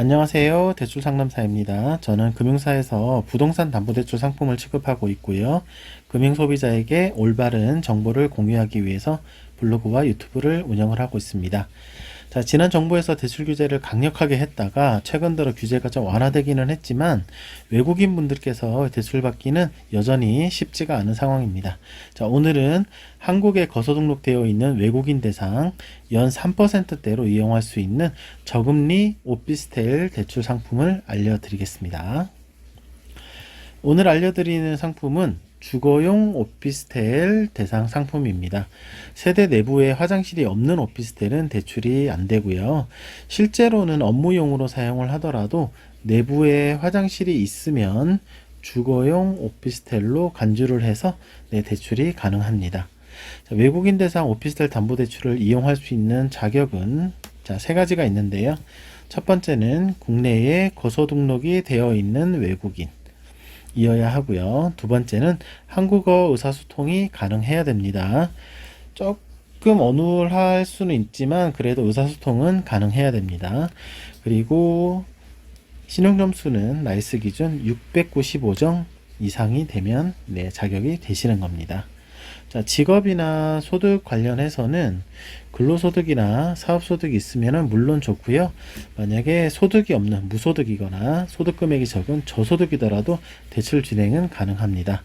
안녕하세요. 대출상담사입니다. 저는 금융사에서 부동산 담보대출 상품을 취급하고 있고요. 금융소비자에게 올바른 정보를 공유하기 위해서 블로그와 유튜브를 운영을 하고 있습니다. 자, 지난 정부에서 대출 규제를 강력하게 했다가 최근 들어 규제가 좀 완화되기는 했지만 외국인 분들께서 대출 받기는 여전히 쉽지가 않은 상황입니다. 자, 오늘은 한국에 거소 등록되어 있는 외국인 대상 연 3%대로 이용할 수 있는 저금리 오피스텔 대출 상품을 알려드리겠습니다. 오늘 알려드리는 상품은 주거용 오피스텔 대상 상품입니다. 세대 내부에 화장실이 없는 오피스텔은 대출이 안 되고요. 실제로는 업무용으로 사용을 하더라도 내부에 화장실이 있으면 주거용 오피스텔로 간주를 해서 대출이 가능합니다. 자, 외국인 대상 오피스텔 담보대출을 이용할 수 있는 자격은 세 가지가 있는데요. 첫 번째는 국내에 거소 등록이 되어 있는 외국인 이어야 하고요. 두 번째는 한국어 의사소통이 가능해야 됩니다. 조금 어눌할 수는 있지만 그래도 의사소통은 가능해야 됩니다. 그리고 신용점수는 나이스 기준 695점 이상이 되면 자격이 되시는 겁니다. 자, 직업이나 소득 관련해서는 근로소득이나 사업소득이 있으면 물론 좋고요. 만약에 소득이 없는 무소득이거나 소득금액이 적은 저소득이더라도 대출 진행은 가능합니다.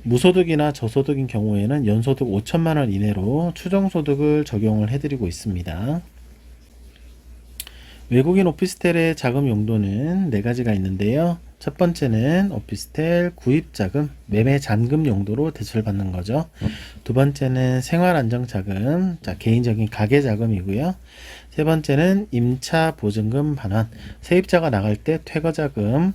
무소득이나 저소득인 경우에는 연소득 5천만원 이내로 추정소득을 적용을 해드리고 있습니다. 외국인 오피스텔의 자금 용도는 4가지가 있는데요. 첫 번째는 오피스텔 구입자금, 매매 잔금 용도로 대출받는 거죠. 두 번째는 생활안정자금, 개인적인 가계자금이고요. 세 번째는 임차보증금 반환, 세입자가 나갈 때 퇴거자금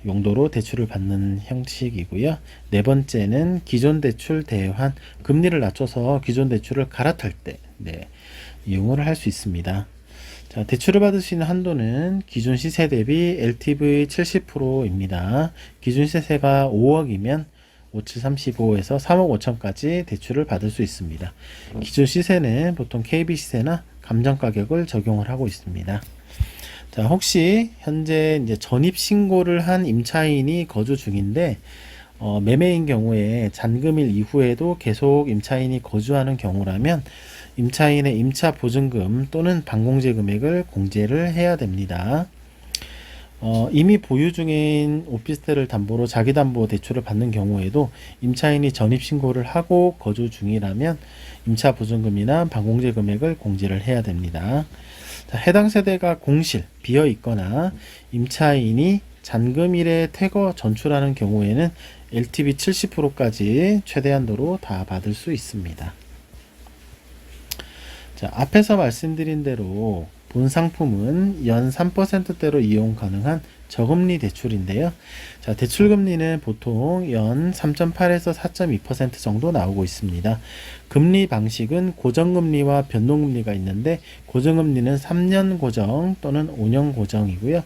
용도로 대출을 받는 형식이고요. 네 번째는 기존 대출 대환, 금리를 낮춰서 기존 대출을 갈아탈 때 이용을 할 수 있습니다. 자, 대출을 받을 수 있는 한도는 기준 시세 대비 LTV 70%입니다. 기준 시세가 5억이면 5735에서 3억 5천까지 대출을 받을 수 있습니다. 기준 시세는 보통 KB 시세나 감정 가격을 적용을 하고 있습니다. 자, 혹시 현재 이제 전입 신고를 한 임차인이 거주 중인데 매매인 경우에 잔금일 이후에도 계속 임차인이 거주하는 경우라면 임차인의 임차 보증금 또는 반공제 금액을 공제를 해야 됩니다. 이미 보유 중인 오피스텔을 담보로 자기담보 대출을 받는 경우에도 임차인이 전입신고를 하고 거주 중이라면 임차 보증금이나 반공제 금액을 공제를 해야 됩니다. 자, 해당 세대가 공실, 비어 있거나 임차인이 잔금일에 퇴거 전출하는 경우에는 LTV 70%까지 최대한도로 다 받을 수 있습니다. 자, 앞에서 말씀드린 대로 본 상품은 연 3%대로 이용 가능한 저금리 대출인데요. 자, 대출금리는 보통 연 3.8에서 4.2% 정도 나오고 있습니다. 금리 방식은 고정금리와 변동금리가 있는데 고정금리는 3년 고정 또는 5년 고정이고요.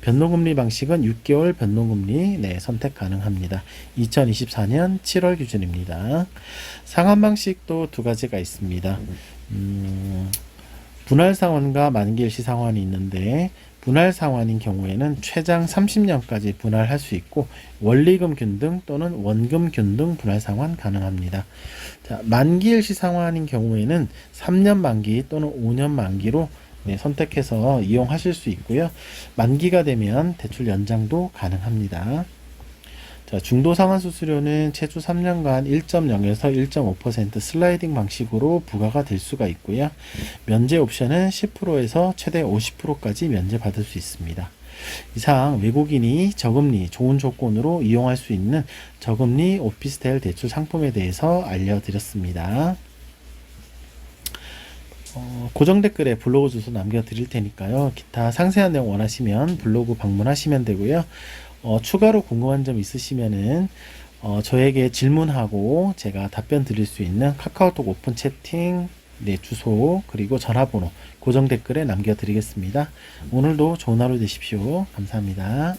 변동금리 방식은 6개월 변동금리 선택 가능합니다. 2024년 7월 기준입니다. 상환 방식도 2가지가 있습니다. 분할 상환과 만기일시 상환이 있는데 분할 상환인 경우에는 최장 30년까지 분할할 수 있고 원리금 균등 또는 원금 균등 분할 상환 가능합니다. 자, 만기일시 상환인 경우에는 3년 만기 또는 5년 만기로 선택해서 이용하실 수 있고요. 만기가 되면 대출 연장도 가능합니다. 자, 중도 상환 수수료는 최초 3년간 1.0에서 1.5% 슬라이딩 방식으로 부과가 될 수가 있고요. 면제 옵션은 10%에서 최대 50%까지 면제받을 수 있습니다. 이상 외국인이 저금리 좋은 조건으로 이용할 수 있는 저금리 오피스텔 대출 상품에 대해서 알려드렸습니다. 고정 댓글에 블로그 주소 남겨드릴 테니까요. 기타 상세한 내용 원하시면 블로그 방문하시면 되고요. 추가로 궁금한 점 있으시면은 저에게 질문하고 제가 답변 드릴 수 있는 카카오톡 오픈 채팅 주소 그리고 전화번호 고정 댓글에 남겨드리겠습니다. 오늘도 좋은 하루 되십시오. 감사합니다.